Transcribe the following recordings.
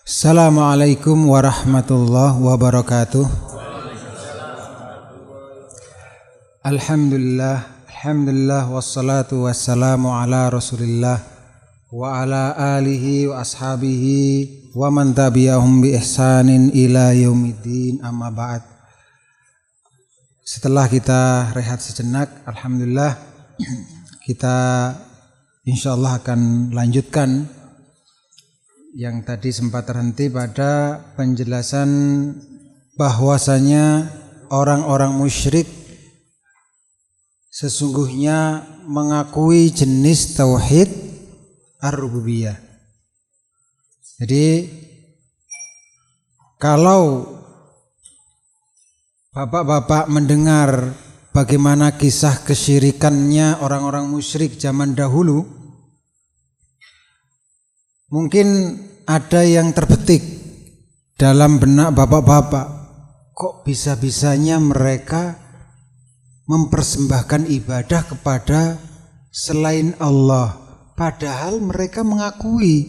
Assalamualaikum warahmatullahi wabarakatuh. Alhamdulillah wassalatu wassalamu ala Rasulillah wa ala alihi wa ashabihi wa man tabi'ahum bi ihsanin ila yaumiddin, amma ba'd. Setelah kita rehat sejenak, alhamdulillah kita insyaallah akan lanjutkan yang tadi sempat terhenti pada penjelasan bahwasanya orang-orang musyrik sesungguhnya mengakui jenis tauhid ar-rububiyah. Jadi kalau bapak-bapak mendengar bagaimana kisah kesyirikannya orang-orang musyrik zaman dahulu, mungkin ada yang terbetik dalam benak bapak-bapak, kok bisa-bisanya mereka mempersembahkan ibadah kepada selain Allah, padahal mereka mengakui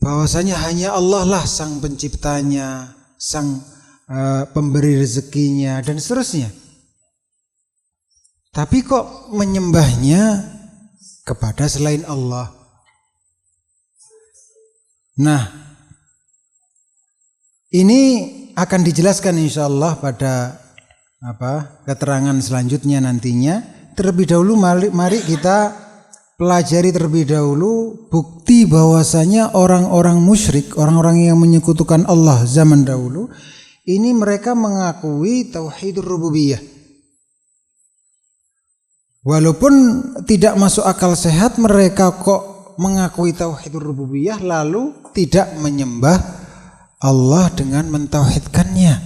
bahwasanya hanya Allah lah sang penciptanya, sang pemberi rezekinya dan seterusnya. Tapi kok menyembahnya kepada selain Allah? Nah, ini akan dijelaskan insyaallah pada keterangan selanjutnya nantinya. Terlebih dahulu mari kita pelajari terlebih dahulu bukti bahwasanya orang-orang musyrik, orang-orang yang menyekutukan Allah zaman dahulu, ini mereka mengakui tauhidur rububiyah. Walaupun tidak masuk akal sehat, mereka kok mengakui tauhidur rububiyah lalu tidak menyembah Allah dengan mentauhidkannya,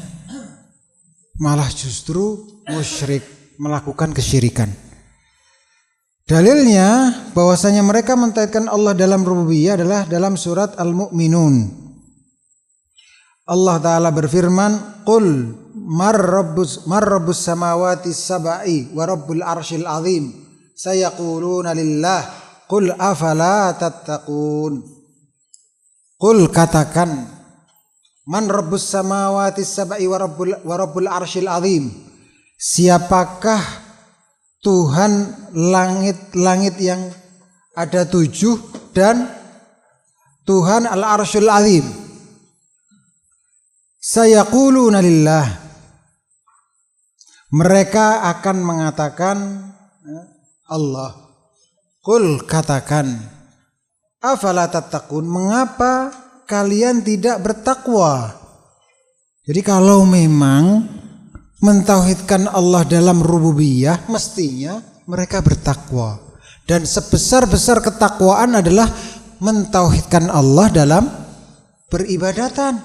malah justru musyrik, melakukan kesyirikan. Dalilnya bahwasanya mereka mentauhidkan Allah dalam rububiyah adalah dalam surat Al-Mu'minun. Allah Ta'ala berfirman, Qul mar rabbus samawati sab'i wa rabbul arshil azim sayaquluna lillah Qul afala tattaqun. Qul katakan, man rabbus samawati sab'i wa rabbul arshil azim, siapakah Tuhan langit-langit yang ada 7 dan Tuhan al-arshul azim? Sayaquluna lillah, mereka akan mengatakan Allah. Qul katakan, afala tattaqun, mengapa kalian tidak bertakwa? Jadi kalau memang mentauhidkan Allah dalam rububiyah, mestinya mereka bertakwa. Dan sebesar-besar ketakwaan adalah mentauhidkan Allah dalam peribadatan.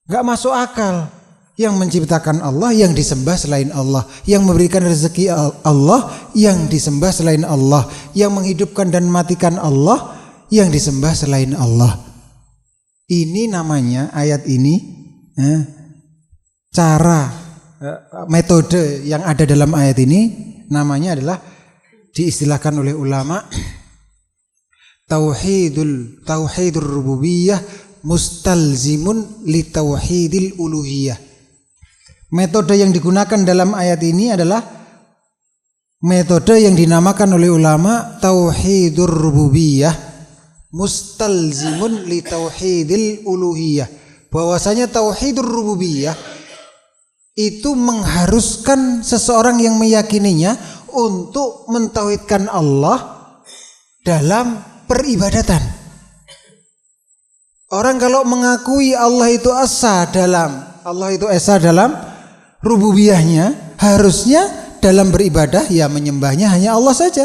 Gak masuk akal. Yang menciptakan Allah, yang disembah selain Allah, yang memberikan rezeki Allah, yang disembah selain Allah, yang menghidupkan dan matikan Allah, yang disembah selain Allah. Ini namanya ayat ini, cara metode yang ada dalam ayat ini namanya adalah diistilahkan oleh ulama tauhidur rububiyah mustalzimun li tauhidil uluhiyah. Metode yang digunakan dalam ayat ini adalah metode yang dinamakan oleh ulama tauhidur rububiyah mustalzimun li tauhidil uluhiyah. Bahwasanya tauhidur rububiyah itu mengharuskan seseorang yang meyakininya untuk mentauhidkan Allah dalam peribadatan. Orang kalau mengakui Allah itu esa dalam rububiyahnya, harusnya dalam beribadah ya menyembahnya hanya Allah saja.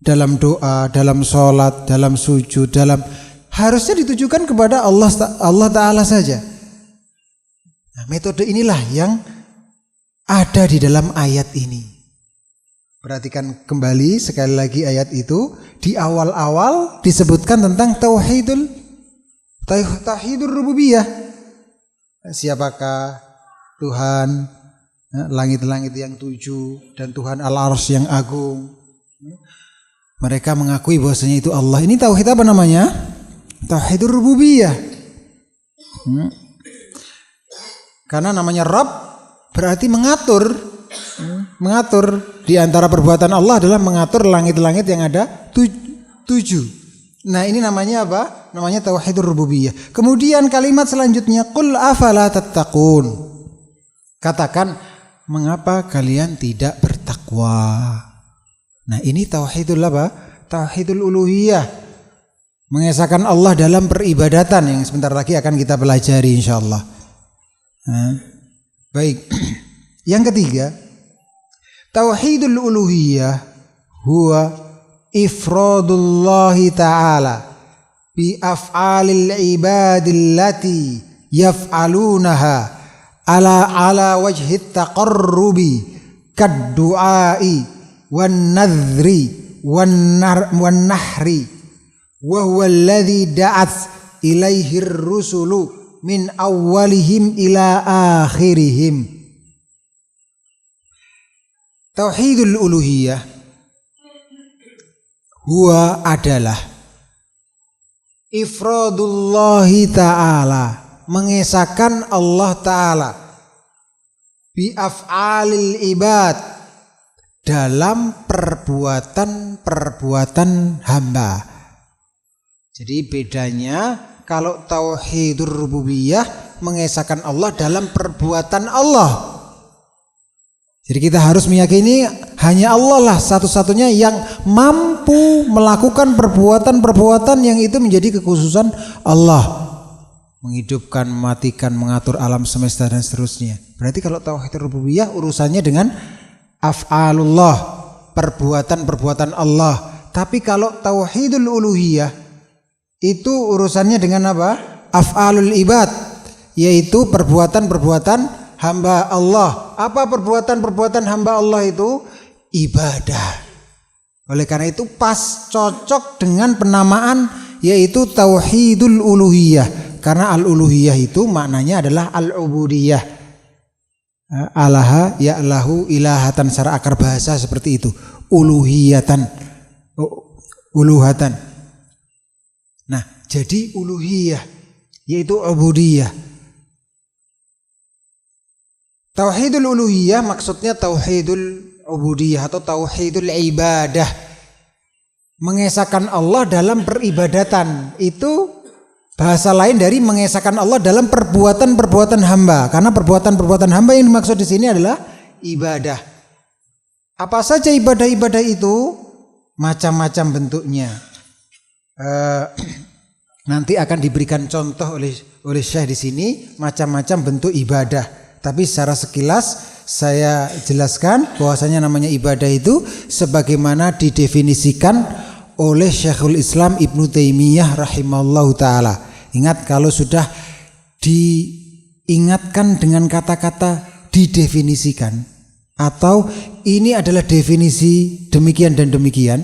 Dalam doa, dalam sholat, dalam sujud, harusnya ditujukan kepada Allah Ta'ala saja. Nah, metode inilah yang ada di dalam ayat ini. Perhatikan kembali sekali lagi ayat itu. Di awal-awal disebutkan tentang tauhidur rububiyah. Siapakah Tuhan langit-langit yang 7 dan Tuhan al-arsy yang agung? Mereka mengakui bahwasanya itu Allah. Ini tauhid apa namanya? Tauhidur rububiyah. Karena namanya Rabb berarti mengatur. Mengatur di antara perbuatan Allah adalah mengatur langit-langit yang ada 7. Nah, ini namanya apa? Namanya tauhidur rububiyah. Kemudian kalimat selanjutnya, qul afala tattaqun. Katakan, mengapa kalian tidak bertakwa? Nah, ini tauhidul apa? Tauhidul uluhiyah. Mengesahkan Allah dalam peribadatan yang sebentar lagi akan kita pelajari insyaallah. Baik. Yang ketiga, tauhidul uluhiyah huwa ifradullahi ta'ala bi af'alil ibadillati yaf'alunaha ala wajhi taqarrubi kaddu'ai wan nadhri wan nahri wa huwa alladhi da'at ilaihi rusulu min awwalihim ila akhirihim. Tauhidul uluhiyah huwa adalah ifradullahi ta'ala, mengesahkan Allah ta'ala bi af'alil ibad, dalam perbuatan-perbuatan hamba. Jadi bedanya kalau tauhidur rububiyah mengesahkan Allah dalam perbuatan Allah. Jadi kita harus meyakini hanya Allah lah satu-satunya yang mampu melakukan perbuatan-perbuatan yang itu menjadi kekhususan Allah. Menghidupkan, mematikan, mengatur alam semesta dan seterusnya. Berarti kalau tauhid rububiyah urusannya dengan af'alullah, perbuatan-perbuatan Allah. Tapi kalau tauhidul uluhiyah itu urusannya dengan apa? Af'alul ibad, yaitu perbuatan-perbuatan hamba Allah. Apa perbuatan-perbuatan hamba Allah itu? Ibadah. Oleh karena itu pas cocok dengan penamaan yaitu tauhidul uluhiyah. Karena al-uluhiyah itu maknanya adalah al-ubudiyah. Alaha ya'lahu ilahatan, secara akar bahasa seperti itu. Uluhiyatan. Uluhatan. Nah, jadi uluhiyah yaitu ubudiyah. Tauhidul uluhiyah maksudnya tauhidul ubudiyah atau tauhidul ibadah. Mengesahkan Allah dalam peribadatan. Itu bahasa lain dari mengesahkan Allah dalam perbuatan-perbuatan hamba. Karena perbuatan-perbuatan hamba yang dimaksud di sini adalah ibadah. Apa saja ibadah-ibadah itu? Macam-macam bentuknya. Nanti akan diberikan contoh oleh Syekh di sini macam-macam bentuk ibadah. Tapi secara sekilas saya jelaskan bahwasanya namanya ibadah itu sebagaimana didefinisikan oleh Syekhul Islam Ibnu Taimiyah rahimahullahu taala. Ingat kalau sudah diingatkan dengan kata-kata didefinisikan atau ini adalah definisi demikian dan demikian,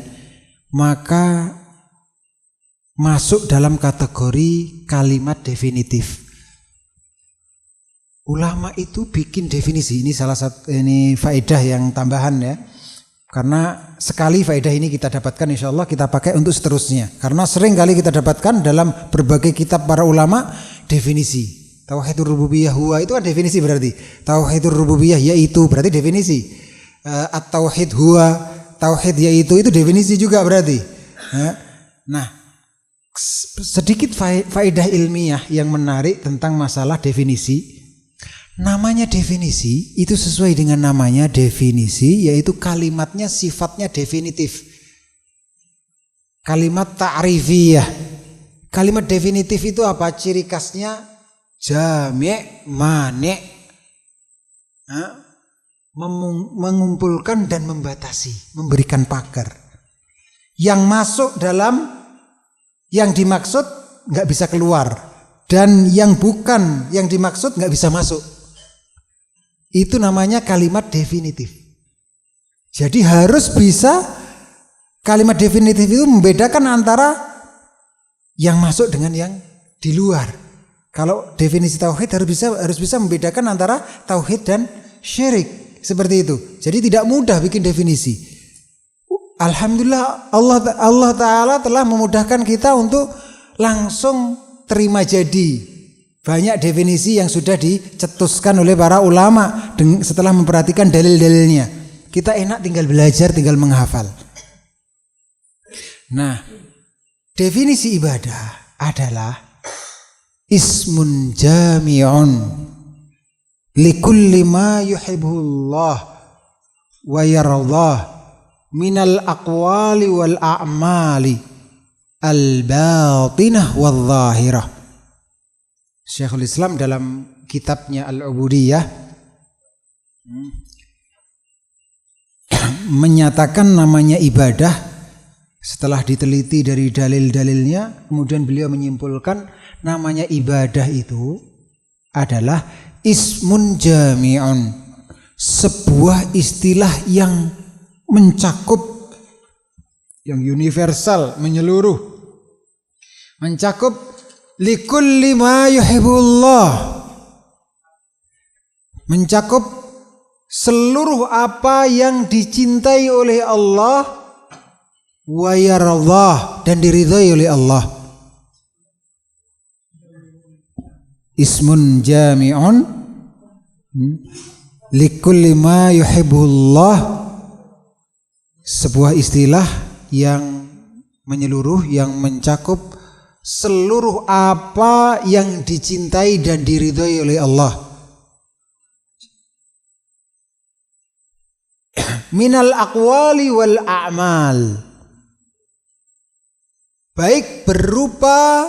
maka masuk dalam kategori kalimat definitif. Ulama itu bikin definisi, ini salah satu faedah yang tambahan ya. Karena sekali faedah ini kita dapatkan insyaallah kita pakai untuk seterusnya. Karena sering kali kita dapatkan dalam berbagai kitab para ulama definisi. Tauhidur rububiyah huwa itu kan definisi berarti. Tauhidur rububiyah yaitu berarti definisi. At-tauhid huwa, tauhid yaitu itu definisi juga berarti. Nah, sedikit faedah ilmiah yang menarik tentang masalah definisi. Namanya definisi itu sesuai dengan namanya definisi, yaitu kalimatnya sifatnya definitif. Kalimat ta'rifiyah. Kalimat definitif itu apa? Ciri khasnya jami' mani'. Mengumpulkan dan membatasi, memberikan pagar. Yang masuk dalam yang dimaksud nggak bisa keluar, dan yang bukan yang dimaksud nggak bisa masuk. Itu namanya kalimat definitif. Jadi harus bisa kalimat definitif itu membedakan antara yang masuk dengan yang di luar. Kalau definisi tauhid harus bisa membedakan antara tauhid dan syirik, seperti itu. Jadi tidak mudah bikin definisi. Alhamdulillah Allah Ta'ala telah memudahkan kita untuk langsung terima jadi Banyak definisi yang sudah dicetuskan oleh para ulama setelah memperhatikan dalil-dalilnya. Kita enak tinggal belajar, tinggal menghafal. Nah, definisi ibadah adalah ismun jami'un likulli ma yuhibbullah wa yardah minal aqwali wal a'mali al-batinah wal zahirah. Syekhul Islam dalam kitabnya Al-Ubudiyah menyatakan namanya ibadah setelah diteliti dari dalil-dalilnya, kemudian beliau menyimpulkan namanya ibadah itu adalah ismun jami'un, sebuah istilah yang mencakup, yang universal, menyeluruh, mencakup likulli ma yuhibbullah, mencakup seluruh apa yang dicintai oleh Allah, wa yardah, dan diridhai oleh Allah. Ismun jami'un likulli ma yuhibbullah, sebuah istilah yang menyeluruh, yang mencakup seluruh apa yang dicintai dan diridhai oleh Allah. Minal aqwali wal a'mal, baik berupa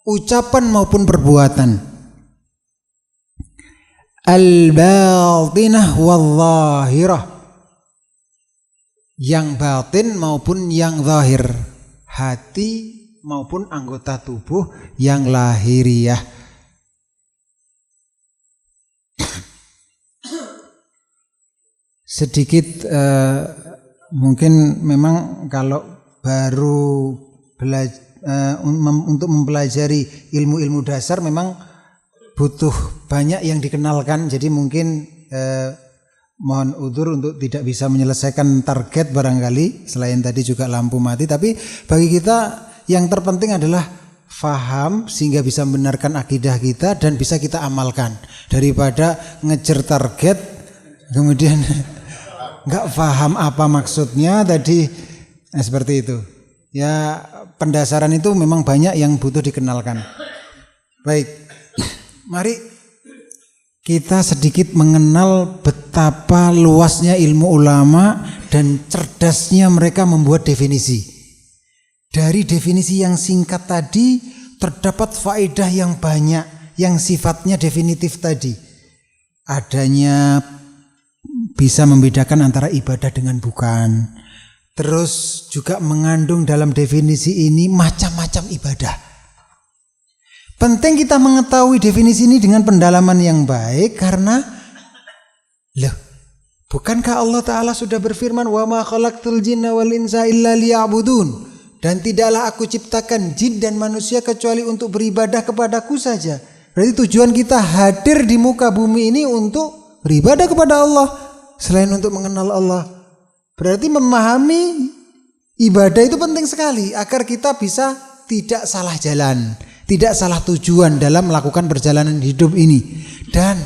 ucapan maupun perbuatan. Al-batinah wal zahirah, yang batin maupun yang zahir, hati maupun anggota tubuh yang lahiriah. Sedikit mungkin memang kalau baru untuk mempelajari ilmu-ilmu dasar memang butuh banyak yang dikenalkan, jadi mungkin mohon udzur untuk tidak bisa menyelesaikan target barangkali, selain tadi juga lampu mati. Tapi bagi kita yang terpenting adalah faham sehingga bisa membenarkan akidah kita dan bisa kita amalkan, daripada ngejar target kemudian nggak paham apa maksudnya tadi. Seperti itu ya, pendasaran itu memang banyak yang butuh dikenalkan. Baik, mari kita sedikit mengenal betapa luasnya ilmu ulama dan cerdasnya mereka membuat definisi. Dari definisi yang singkat tadi terdapat faedah yang banyak yang sifatnya definitif tadi. Adanya bisa membedakan antara ibadah dengan bukan. Terus juga mengandung dalam definisi ini macam-macam ibadah. Penting kita mengetahui definisi ini dengan pendalaman yang baik, karena bukankah Allah Ta'ala sudah berfirman, wa ma khalaqtul jinna wal insa illa liya'budun, dan tidaklah aku ciptakan jin dan manusia kecuali untuk beribadah kepadaku saja. Berarti tujuan kita hadir di muka bumi ini untuk beribadah kepada Allah, selain untuk mengenal Allah. Berarti memahami ibadah itu penting sekali agar kita bisa tidak salah jalan, tidak salah tujuan dalam melakukan perjalanan hidup ini. Dan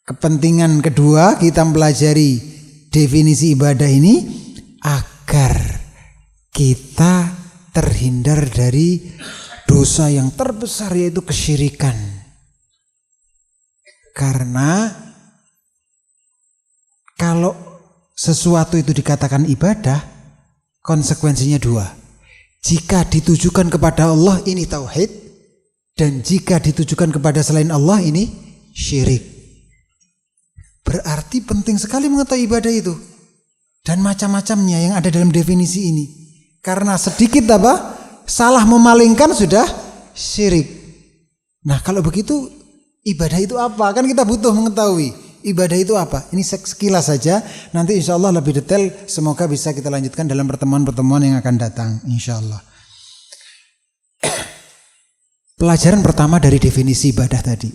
kepentingan kedua kita mempelajari definisi ibadah ini agar kita terhindar dari dosa yang terbesar, yaitu kesyirikan. Karena kalau sesuatu itu dikatakan ibadah, konsekuensinya dua. Jika ditujukan kepada Allah, ini tauhid, dan jika ditujukan kepada selain Allah, ini syirik. Berarti penting sekali mengetahui ibadah itu dan macam-macamnya yang ada dalam definisi ini. Karena sedikit salah memalingkan sudah syirik. Nah, kalau begitu ibadah itu apa? Kan kita butuh mengetahui ibadah itu apa. Ini sekilas saja. Nanti insya Allah lebih detail semoga bisa kita lanjutkan dalam pertemuan-pertemuan yang akan datang, insya Allah. Pelajaran pertama dari definisi ibadah tadi,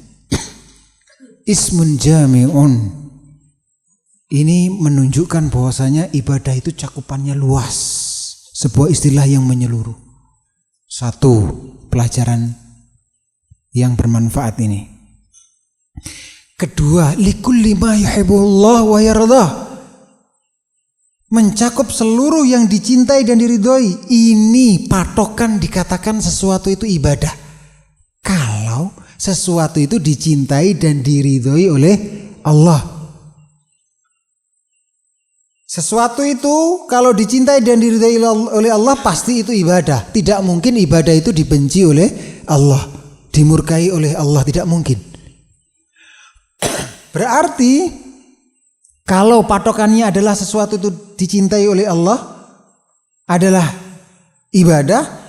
ismun jami'un, ini menunjukkan bahwasanya ibadah itu cakupannya luas. Sebuah istilah yang menyeluruh. Satu, pelajaran yang bermanfaat ini. Kedua, likulli ma yuhibbullah wa yardah. Mencakup seluruh yang dicintai dan diridhoi. Ini patokan dikatakan sesuatu itu ibadah. Kalau sesuatu itu dicintai dan diridhoi oleh Allah. Sesuatu itu kalau dicintai dan diridhoi oleh Allah pasti itu ibadah. Tidak mungkin ibadah itu dibenci oleh Allah, dimurkai oleh Allah, tidak mungkin. Berarti kalau patokannya adalah sesuatu itu dicintai oleh Allah adalah ibadah,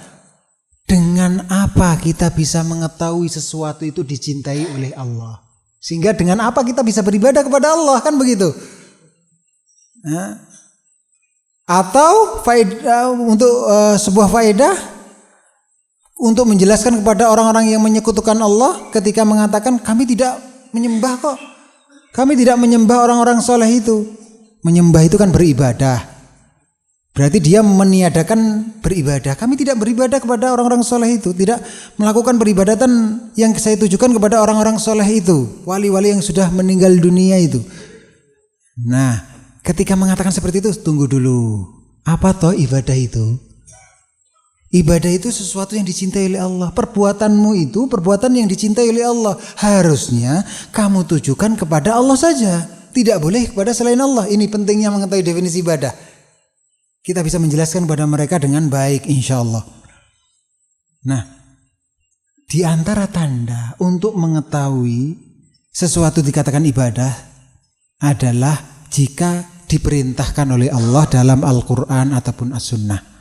dengan apa kita bisa mengetahui sesuatu itu dicintai oleh Allah? Sehingga dengan apa kita bisa beribadah kepada Allah, kan begitu? Atau untuk sebuah faedah untuk menjelaskan kepada orang-orang yang menyekutukan Allah ketika mengatakan kami tidak menyembah kok. Kami tidak menyembah orang-orang soleh itu. Menyembah itu kan beribadah. Berarti dia meniadakan beribadah. Kami tidak beribadah kepada orang-orang soleh itu. Tidak melakukan peribadatan yang saya tujukan kepada orang-orang soleh itu. Wali-wali yang sudah meninggal dunia itu. Nah, ketika mengatakan seperti itu, tunggu dulu. Apa toh ibadah itu? Ibadah itu sesuatu yang dicintai oleh Allah. Perbuatanmu itu perbuatan yang dicintai oleh Allah. Harusnya kamu tujukan kepada Allah saja. Tidak boleh kepada selain Allah. Ini pentingnya mengetahui definisi ibadah. Kita bisa menjelaskan kepada mereka dengan baik insya Allah. Nah, di antara tanda untuk mengetahui sesuatu dikatakan ibadah adalah jika diperintahkan oleh Allah dalam Al-Quran ataupun As-Sunnah.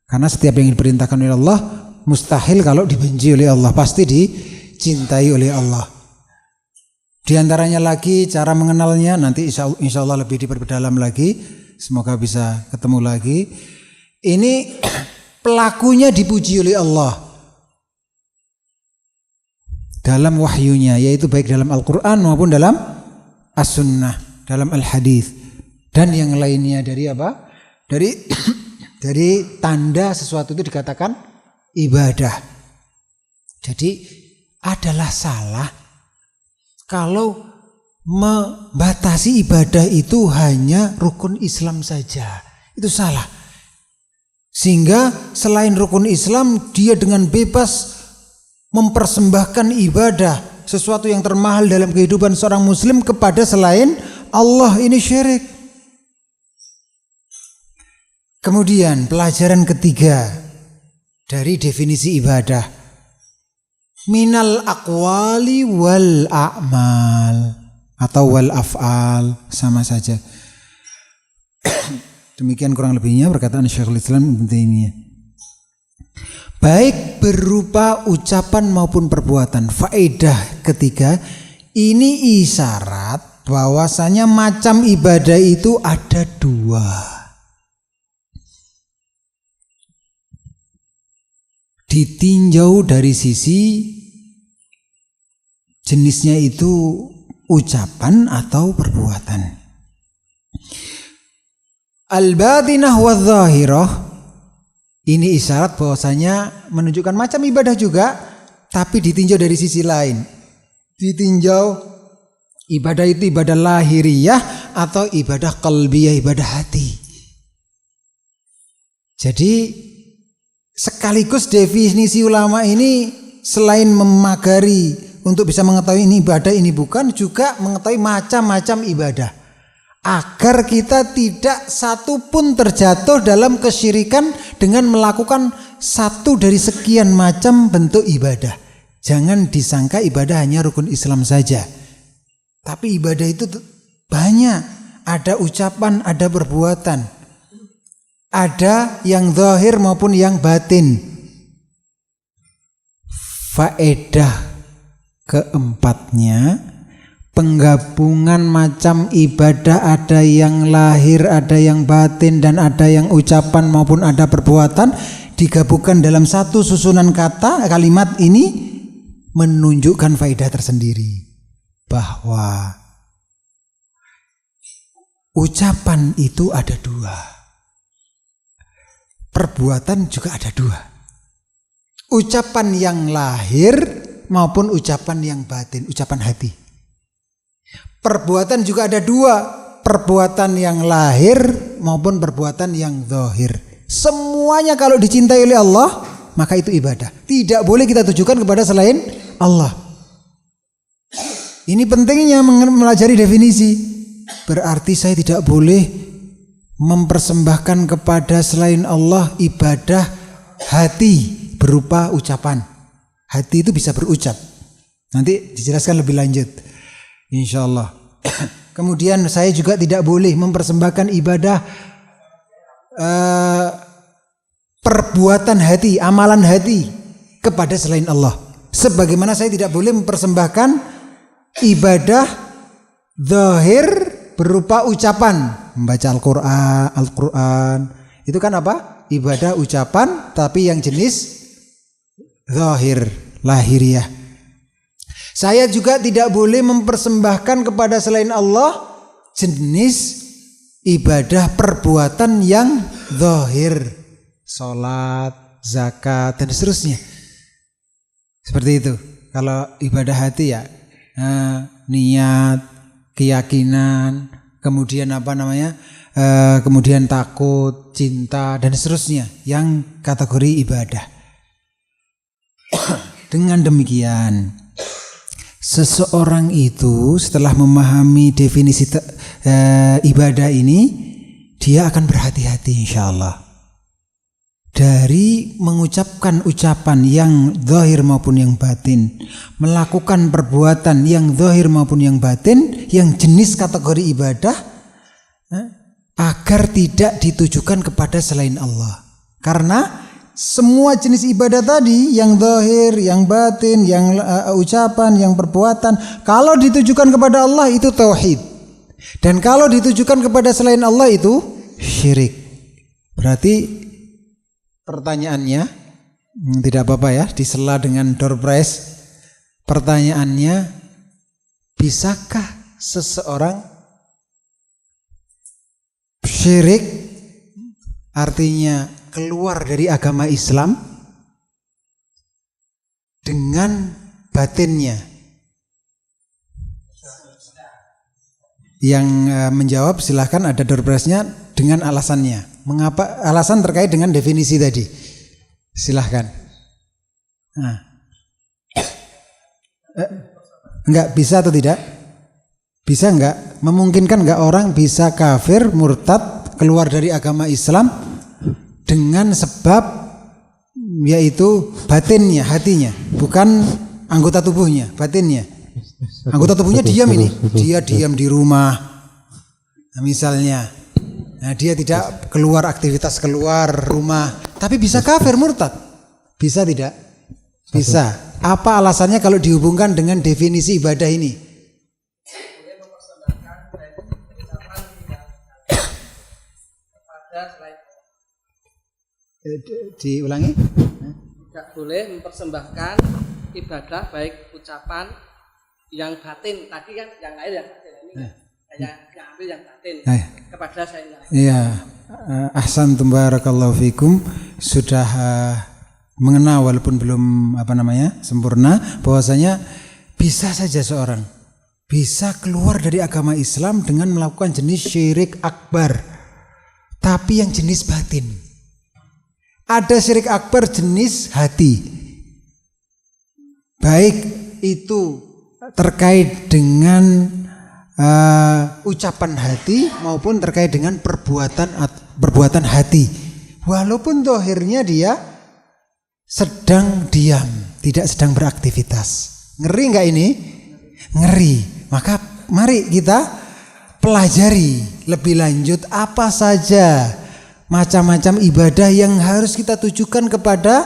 Karena setiap yang diperintahkan oleh Allah mustahil kalau dibenci oleh Allah, pasti dicintai oleh Allah. Di antaranya lagi cara mengenalnya nanti insya Allah lebih diperdalam lagi. Semoga bisa ketemu lagi. Ini pelakunya dipuji oleh Allah dalam wahyunya, yaitu baik dalam Al-Quran maupun dalam As-Sunnah, dalam Al-Hadis dan yang lainnya. Dari apa? Dari tanda sesuatu itu dikatakan ibadah. Jadi adalah salah kalau membatasi ibadah itu hanya rukun Islam saja. Itu salah. Sehingga selain rukun Islam dia dengan bebas mempersembahkan ibadah, sesuatu yang termahal dalam kehidupan seorang muslim kepada selain Allah. Ini syirik. Kemudian pelajaran ketiga dari definisi ibadah, minal aqwali wal a'mal atau wal af'al, sama saja. Demikian kurang lebihnya perkataan Syekhul Islam Ibnu Taimiyah. Baik berupa ucapan maupun perbuatan. Faedah ketiga, ini isyarat bahwasanya macam ibadah itu ada dua. Ditinjau dari sisi jenisnya itu ucapan atau perbuatan. Al-batinah wa zahirah, ini isyarat bahwasanya menunjukkan macam ibadah juga, tapi ditinjau dari sisi lain. Ditinjau ibadah itu ibadah lahiriah atau ibadah qalbiyah, ibadah hati. Jadi sekaligus definisi ulama ini selain memagari untuk bisa mengetahui ini ibadah ini bukan, juga mengetahui macam-macam ibadah agar kita tidak satu pun terjatuh dalam kesyirikan dengan melakukan satu dari sekian macam bentuk ibadah. Jangan disangka ibadah hanya rukun Islam saja, tapi ibadah itu banyak, ada ucapan, ada perbuatan, ada yang zahir maupun yang batin. Faedah keempatnya, penggabungan macam ibadah, ada yang lahir, ada yang batin, dan ada yang ucapan maupun ada perbuatan, digabungkan dalam satu susunan kata, kalimat ini menunjukkan faedah tersendiri bahwa ucapan itu ada dua, perbuatan juga ada dua. Ucapan yang lahir maupun ucapan yang batin, ucapan hati. Perbuatan juga ada dua, perbuatan yang lahir maupun perbuatan yang zahir. Semuanya kalau dicintai oleh Allah, maka itu ibadah. Tidak boleh kita tujukan kepada selain Allah. Ini pentingnya mempelajari definisi. Berarti saya tidak boleh mempersembahkan kepada selain Allah ibadah hati berupa ucapan. Hati itu bisa berucap. Nanti dijelaskan lebih lanjut, insyaallah. Kemudian saya juga tidak boleh mempersembahkan ibadah perbuatan hati, amalan hati kepada selain Allah. Sebagaimana saya tidak boleh mempersembahkan ibadah zahir berupa ucapan, membaca Al-Quran. Itu kan apa? Ibadah ucapan tapi yang jenis zahir, lahiriah. Saya juga tidak boleh mempersembahkan kepada selain Allah jenis ibadah perbuatan yang zahir, salat, zakat dan seterusnya. Seperti itu. Kalau ibadah hati ya niat, keyakinan, kemudian kemudian takut, cinta dan seterusnya yang kategori ibadah. Dengan demikian, seseorang itu setelah memahami definisi ibadah ini, dia akan berhati-hati insyaallah dari mengucapkan ucapan yang zahir maupun yang batin, melakukan perbuatan yang zahir maupun yang batin yang jenis kategori ibadah, agar tidak ditujukan kepada selain Allah. Karena semua jenis ibadah tadi, yang zahir, yang batin, yang ucapan, yang perbuatan, kalau ditujukan kepada Allah itu tauhid, dan kalau ditujukan kepada selain Allah itu syirik. Berarti pertanyaannya, tidak apa-apa ya, disela dengan door prize. Pertanyaannya, bisakah seseorang syirik, artinya keluar dari agama Islam, dengan batinnya? Yang menjawab silahkan, ada door prize-nya dengan alasannya. Mengapa? Alasan terkait dengan definisi tadi. Silahkan. Enggak bisa atau tidak? Bisa enggak? Memungkinkan enggak orang bisa kafir, murtad, keluar dari agama Islam dengan sebab yaitu batinnya, hatinya, bukan anggota tubuhnya, batinnya. Anggota tubuhnya diam ini, dia diam di rumah, misalnya. Nah, dia tidak keluar aktivitas keluar rumah, tapi bisa kafir murtad. Bisa tidak? Bisa. Apa alasannya kalau dihubungkan dengan definisi ibadah ini? Diulangi? Tidak boleh mempersembahkan ibadah baik ucapan yang batin tadi kan, yang lain yang batin ini. Yang ambil yang batin kepada saya. Iya, ahsantum barakallahu fikum, sudah mengenal walaupun belum sempurna, bahwasanya bisa saja seorang bisa keluar dari agama Islam dengan melakukan jenis syirik akbar, tapi yang jenis batin. Ada syirik akbar jenis hati, baik itu terkait dengan ucapan hati maupun terkait dengan perbuatan hati, walaupun zahirnya dia sedang diam, tidak sedang beraktivitas. Ngeri nggak ini? Ngeri. Maka mari kita pelajari lebih lanjut apa saja macam-macam ibadah yang harus kita tujukan kepada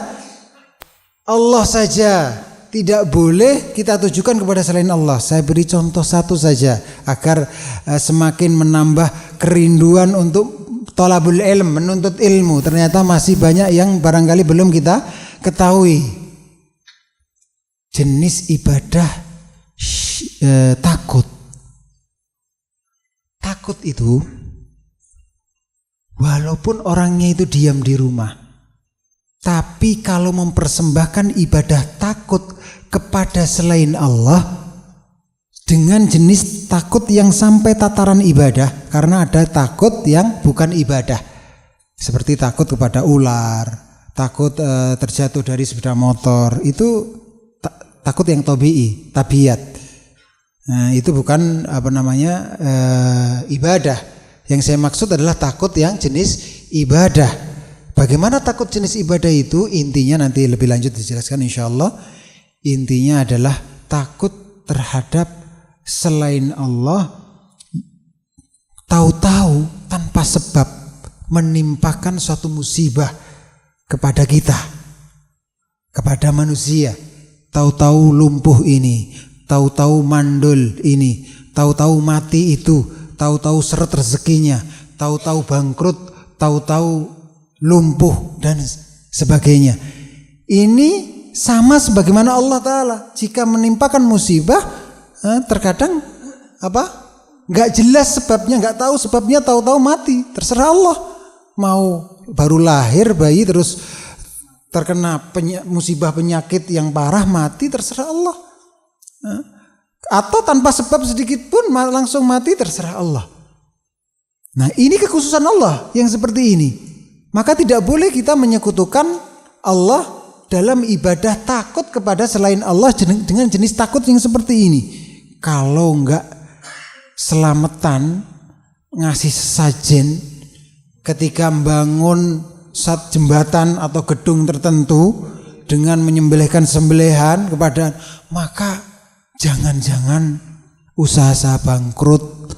Allah saja. Tidak boleh kita tujukan kepada selain Allah. Saya beri contoh satu saja agar semakin menambah kerinduan untuk thalabul ilm, menuntut ilmu. Ternyata masih banyak yang barangkali belum kita ketahui. Jenis ibadah takut. Takut itu walaupun orangnya itu diam di rumah, tapi kalau mempersembahkan ibadah takut kepada selain Allah dengan jenis takut yang sampai tataran ibadah, karena ada takut yang bukan ibadah. Seperti takut kepada ular, takut terjatuh dari sepeda motor, itu takut yang tabiat. Nah, itu bukan ibadah. Yang saya maksud adalah takut yang jenis ibadah. Bagaimana takut jenis ibadah itu? Intinya nanti lebih lanjut dijelaskan insyaallah. Intinya adalah takut terhadap selain Allah, tahu-tahu tanpa sebab menimpakan suatu musibah kepada kita, kepada manusia. Tahu-tahu lumpuh ini, tahu-tahu mandul ini, tahu-tahu mati itu, tahu-tahu seret rezekinya, tahu-tahu bangkrut, tahu-tahu lumpuh dan sebagainya. Ini sama sebagaimana Allah Ta'ala jika menimpakan musibah, terkadang nggak jelas sebabnya, nggak tahu sebabnya, tahu-tahu mati, terserah Allah. Mau baru lahir bayi terus terkena musibah penyakit yang parah mati, terserah Allah. Atau tanpa sebab sedikit pun langsung mati, terserah Allah. Nah, ini kekhususan Allah yang seperti ini. Maka tidak boleh kita menyekutukan Allah dalam ibadah takut kepada selain Allah dengan jenis takut yang seperti ini. Kalau enggak selamatan, ngasih sesajen ketika membangun satu jembatan atau gedung tertentu dengan menyembelihkan sembelihan kepada, maka jangan-jangan usaha saya bangkrut,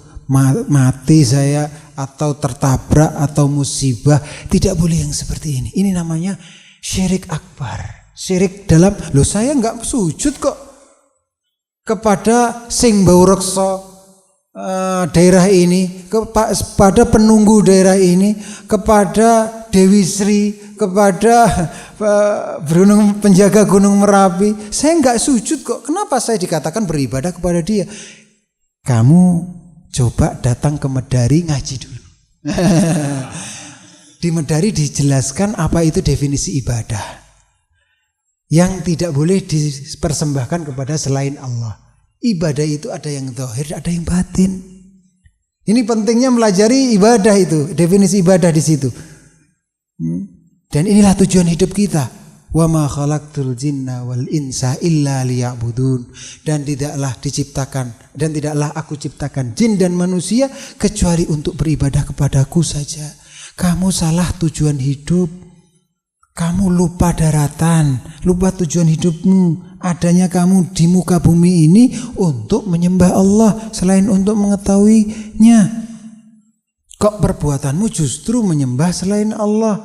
mati saya, atau tertabrak atau musibah. Tidak boleh yang seperti ini. Ini namanya syirik akbar. Syirik dalam, saya enggak sujud kok kepada sing bau reksa daerah ini, kepada penunggu daerah ini, kepada Dewi Sri, kepada penjaga Gunung Merapi. Saya enggak sujud kok. Kenapa saya dikatakan beribadah kepada dia? Kamu coba datang ke Medari ngaji dulu. Di Medari dijelaskan apa itu definisi ibadah yang tidak boleh dipersembahkan kepada selain Allah. Ibadah itu ada yang zahir, ada yang batin. Ini pentingnya melajari ibadah itu, definisi ibadah di situ. Dan inilah tujuan hidup kita. Wa ma khalaqtul jinna wal insa illa liya'budun. Dan tidaklah aku ciptakan jin dan manusia kecuali untuk beribadah kepadaku saja. Kamu salah tujuan hidup. Kamu lupa daratan, lupa tujuan hidupmu. Adanya kamu di muka bumi ini untuk menyembah Allah selain untuk mengetahuinya. Kok perbuatanmu justru menyembah selain Allah?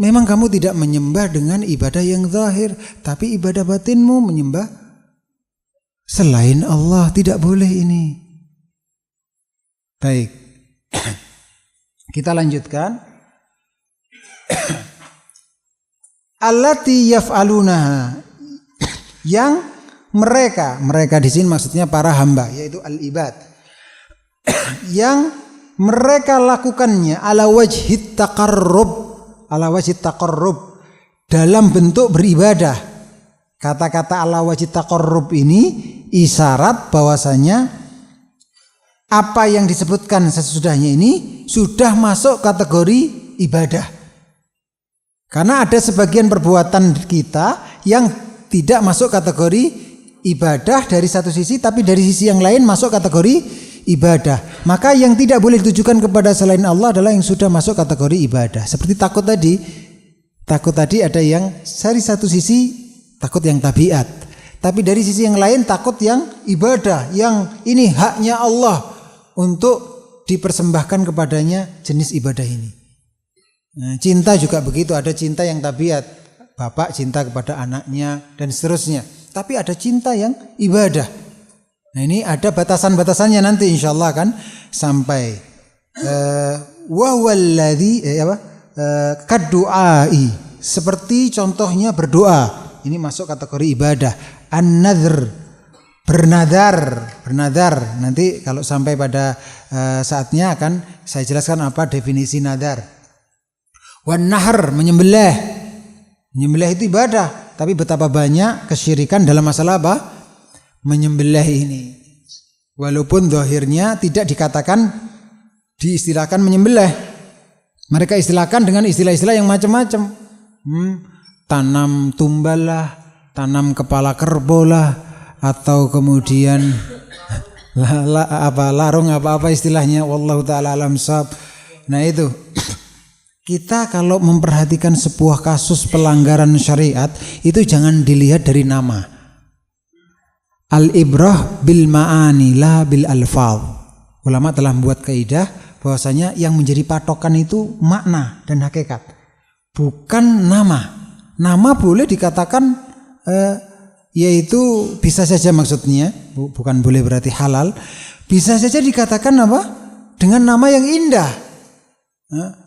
Memang kamu tidak menyembah dengan ibadah yang zahir, tapi ibadah batinmu menyembah selain Allah. Tidak boleh ini. Baik. Kita lanjutkan. Allati yaf'alunaha, yang mereka di sini maksudnya para hamba, yaitu al-ibad, yang mereka lakukannya ala wajhit taqarrub, dalam bentuk beribadah. Kata-kata ala wajhit taqarrub ini isyarat bahwasanya apa yang disebutkan sesudahnya ini sudah masuk kategori ibadah. Karena ada sebagian perbuatan kita yang tidak masuk kategori ibadah dari satu sisi, tapi dari sisi yang lain masuk kategori ibadah. Maka yang tidak boleh ditujukan kepada selain Allah adalah yang sudah masuk kategori ibadah. Seperti takut tadi. Takut tadi ada yang dari satu sisi takut yang tabiat, tapi dari sisi yang lain takut yang ibadah, yang ini haknya Allah untuk dipersembahkan kepadanya jenis ibadah ini. Nah, cinta juga begitu, ada cinta yang tabiat, bapak cinta kepada anaknya dan seterusnya. Tapi ada cinta yang ibadah. Nah, ini ada batasan-batasannya nanti insyaallah kan sampai wa walladzi kadduai, seperti contohnya berdoa. Ini masuk kategori ibadah. An-nadhr, bernadar. Nanti kalau sampai pada saatnya akan saya jelaskan apa definisi nadar. Wan nahr, menyembelih itu ibadah. tapi betapa banyak kesyirikan dalam masalah apa? Menyembelih ini. Walaupun zahirnya tidak diistilahkan menyembelih. Mereka istilahkan dengan istilah-istilah yang macam-macam. Tanam tumbal lah, tanam kepala kerbau lah, atau kemudian larung apa istilahnya, wallahu taala alam shawab. Nah itu, kita kalau memperhatikan sebuah kasus pelanggaran syariat itu jangan dilihat dari nama. Al-ibrah bil ma'ani la bil alfaz. Ulama telah membuat kaidah bahwasanya yang menjadi patokan itu makna dan hakikat, bukan nama. Nama boleh dikatakan yaitu bisa saja, maksudnya bukan boleh berarti halal, bisa saja dikatakan apa? Dengan nama yang indah.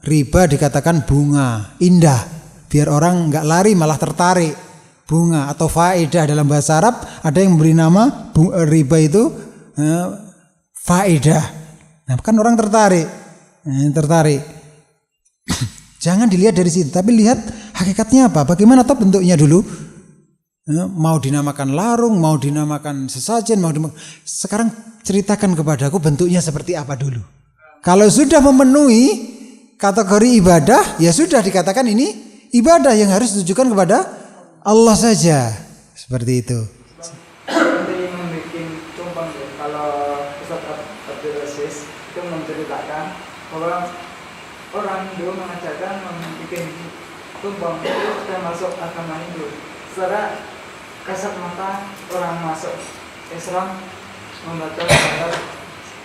Riba dikatakan bunga, indah, biar orang nggak lari malah tertarik. Bunga atau faedah dalam bahasa Arab ada yang memberi nama riba itu faedah. Nah, kan orang tertarik. Jangan dilihat dari situ, tapi lihat hakikatnya apa, bagaimana atau bentuknya dulu. Mau dinamakan larung, mau dinamakan sesajen, sekarang ceritakan kepadaku bentuknya seperti apa dulu. Kalau sudah memenuhi kategori ibadah, ya sudah dikatakan ini ibadah yang harus ditujukan kepada Allah saja, seperti itu. Ini membuat tumpang, kalau Ustaz Abdul Aziz itu menceritakan bahwa orang Hindu mengajarkan membuat tumpang itu sudah masuk agama Hindu. Secara kasat mata orang masuk Islam membaca syahadat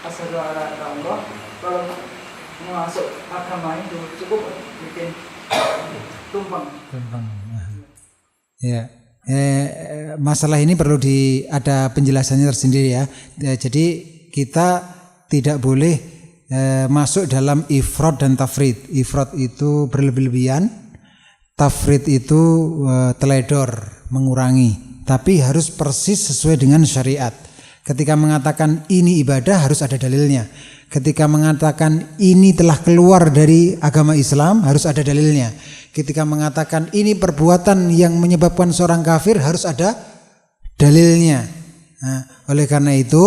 asyhadu alla ilaha illallah, kalau masuk agama Hindu cukup bikin tumpang. Ya, masalah ini perlu ada penjelasannya tersendiri ya. Jadi kita tidak boleh masuk dalam ifrad dan tafrid. Ifrad itu berlebih-lebihan, tafrid itu teledor, mengurangi. Tapi harus persis sesuai dengan syariat. Ketika mengatakan ini ibadah harus ada dalilnya. Ketika mengatakan ini telah keluar dari agama Islam harus ada dalilnya. Ketika mengatakan ini perbuatan yang menyebabkan seorang kafir harus ada dalilnya. Nah, oleh karena itu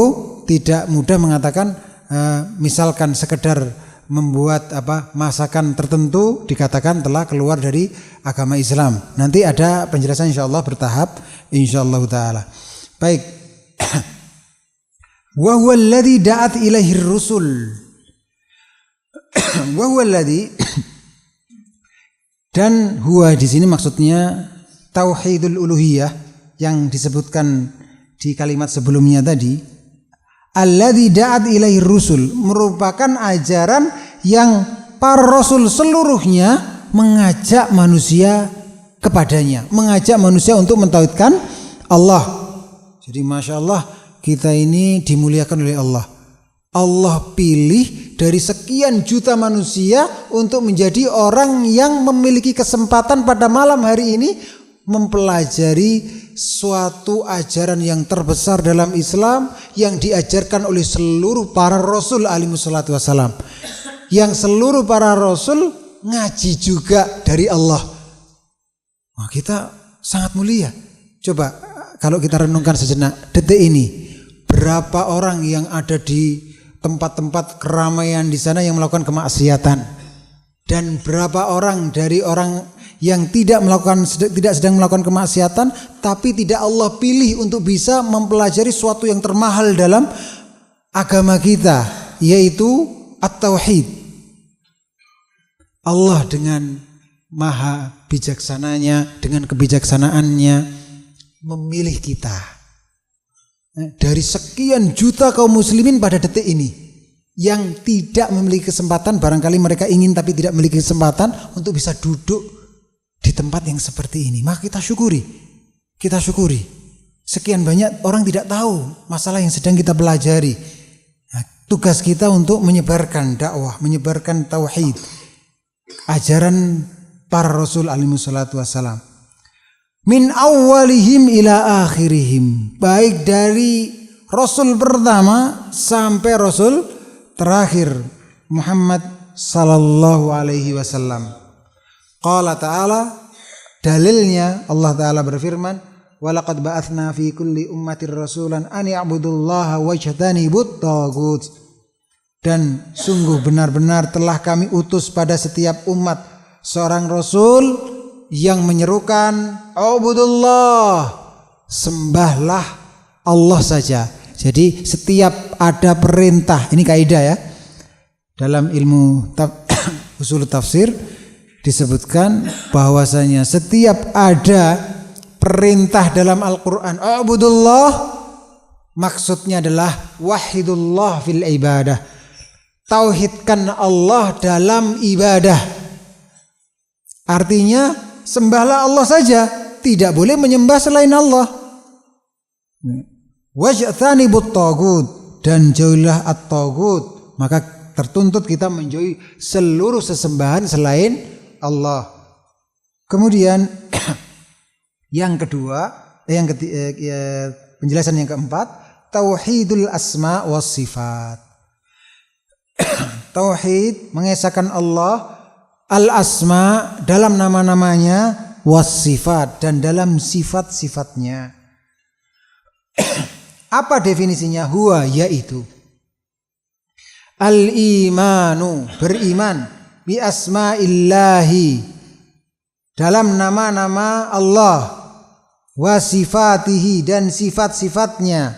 tidak mudah mengatakan misalkan sekedar membuat masakan tertentu dikatakan telah keluar dari agama Islam. Nanti ada penjelasan insyaallah bertahap insyaallah taala. Baik. Wa huwa alladhi da'at ilaihi ar-rusul. Wa huwa alladhi, dan huwa di sini maksudnya tauhidul uluhiyah yang disebutkan di kalimat sebelumnya tadi. Alladzi da'at ilaihi rusul merupakan ajaran yang para rasul seluruhnya mengajak manusia kepadanya, mengajak manusia untuk mentauhidkan Allah. Jadi Masya Allah, kita ini dimuliakan oleh Allah. Allah pilih dari sekian juta manusia untuk menjadi orang yang memiliki kesempatan pada malam hari ini mempelajari suatu ajaran yang terbesar dalam Islam yang diajarkan oleh seluruh para rasul alaihi wassalatu wassalam, yang seluruh para rasul ngaji juga dari Allah. Wah, kita sangat mulia. Coba kalau kita renungkan sejenak detik ini, berapa orang yang ada di tempat-tempat keramaian di sana yang melakukan kemaksiatan, dan berapa orang dari orang yang tidak sedang melakukan kemaksiatan tapi tidak Allah pilih untuk bisa mempelajari suatu yang termahal dalam agama kita, yaitu at-tauhid. Allah dengan maha bijaksananya, dengan kebijaksanaannya memilih kita dari sekian juta kaum muslimin pada detik ini yang tidak memiliki kesempatan, barangkali mereka ingin tapi tidak memiliki kesempatan untuk bisa duduk di tempat yang seperti ini. Maka kita syukuri. Sekian banyak orang tidak tahu masalah yang sedang kita pelajari. Nah, tugas kita untuk menyebarkan dakwah, menyebarkan tauhid, ajaran para rasul alaihi wassalatu wassalam. Min awalihim ila akhirihim, baik dari rasul pertama sampai rasul terakhir Muhammad sallallahu alaihi wasallam. Qala ta'ala, Dalilnya Allah Ta'ala berfirman, walaqad ba'atsna fi kulli ummatir rasulan an ya'budullaha wajtanibut taghut. Dan sungguh benar-benar telah kami utus pada setiap umat seorang rasul yang menyerukan ubudullah, sembahlah Allah saja. Jadi setiap ada perintah, ini kaidah ya, dalam ilmu usul tafsir disebutkan bahwasanya setiap ada perintah dalam Al-Quran ubudullah, maksudnya adalah wahidullah fil ibadah, tauhidkan Allah dalam ibadah. Artinya sembahlah Allah saja, tidak boleh menyembah selain Allah. Wajtanibut taghut, dan jauhilah at-taghut, maka tertuntut kita menjauhi seluruh sesembahan selain Allah. Kemudian yang kedua, penjelasan yang keempat, tauhidul asma was sifat. Tauhid mengesahkan Allah al-asma dalam nama-namanya, was sifat, dan dalam sifat-sifatnya. Apa definisinya? Huwa, yaitu al-imanu, beriman, bi asma'illahi, dalam nama-nama Allah, wa sifatihi, dan sifat-sifatnya,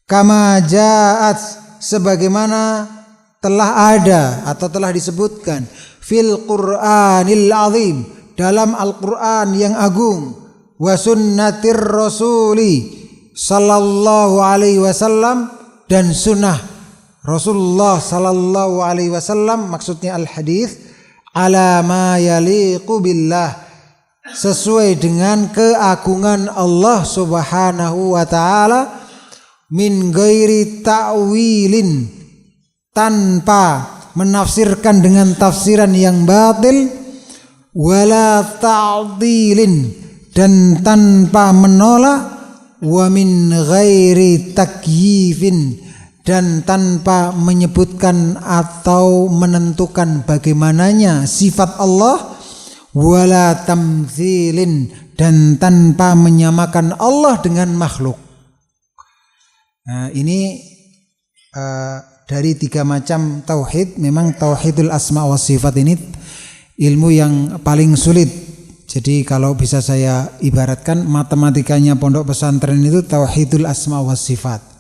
kama ja'at, sebagaimana telah ada atau telah disebutkan, fil Qur'anil azim, dalam Al-Quran yang agung, wa sunnatir rasuli sallallahu alaihi wasallam, dan sunnah Rasulullah sallallahu alaihi wasallam, maksudnya al-hadis, ala ma yaliqu billah, sesuai dengan keagungan Allah subhanahu wa ta'ala, min ghairi ta'wilin, tanpa menafsirkan dengan tafsiran yang batil, wala ta'dilin, dan tanpa menolak, wa min ghairi takyifin, dan tanpa menyebutkan atau menentukan bagaimananya sifat Allah, wala tamtsilin, dan tanpa menyamakan Allah dengan makhluk. Nah, ini dari 3 macam tauhid. Memang tauhidul asma wa sifat ini ilmu yang paling sulit. Jadi kalau bisa saya ibaratkan, matematikanya pondok pesantren itu tauhidul asma wa sifat.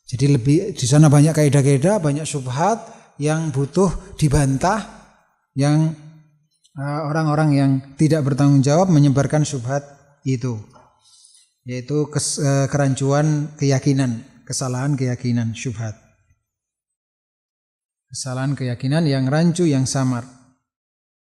Jadi lebih di sana banyak kaidah-kaidah, banyak syubhat yang butuh dibantah, yang orang-orang yang tidak bertanggung jawab menyebarkan syubhat itu, yaitu kerancuan keyakinan, kesalahan keyakinan, syubhat. Kesalahan keyakinan yang rancu, yang samar.